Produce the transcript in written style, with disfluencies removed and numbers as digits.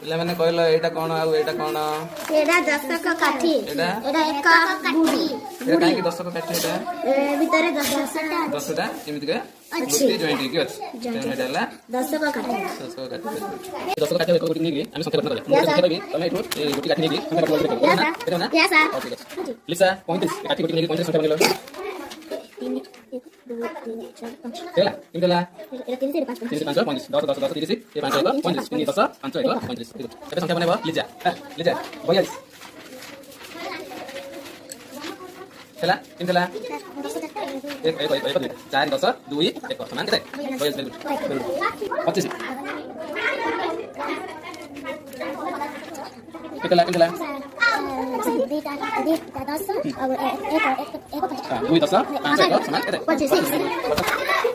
ପିଲା ମାନେ କହିଲ ଏଇଟା କଣ ଆଉ ଏଇଟା କଣ? ଏଟା ଦଶକ କାଠି। ଏଟା ଏକ ବୁଢୀ। ଏଟା କାହିଁକି ଦଶକ କାଠି? ଏଟା ଭିତରେ ଦଶଟା ଏମିତିକା ଅଛି। ଗୋଟି ଜଏଣ୍ଟ ହେଇକି ଅଛି। ତେଣୁ ଏଟା ହେଲା ଦଶକ କାଠି। ଦଶକ କାଠି। ଦଶକ କାଠି ଏକ ଗୋଟି ନେଇକି ଆମେ ସଂଖ୍ୟା ରଚନା କରିବା। ମୁଁ ସଂଖ୍ୟା କହିବି, ତମେ ଏଠୁ ଏ ଗୋଟି କାଠି ନେଇକି ସଂଖ୍ୟା ରଚନା କରିବ। ନା? ଏଟା ନା? Yes, sir. ହଉ ଠିକ୍ ଅଛି। ଲିସା 35 କାଠି ଗୋଟି ନେଇକି 35 ସଂଖ୍ୟା ବନେଇଲ। ହେଲା କେମିତି ହେଲା? 3 5 35 10 10 10 30 ଏ 5 1 35 3 10 5 1 35 ଏବେ ସଂଖ୍ୟା ବନେଇବ ଲିଜା। ଲିଜା 42 ହେଲା କେମିତି ହେଲା? 1 1 1 2 4 10 2 1 ସମାନ କେତେ? 25 କେତେ ହେଲା? କେମିତି ହେଲା? 2 10 5 1 ସମାନ କେତେ? 25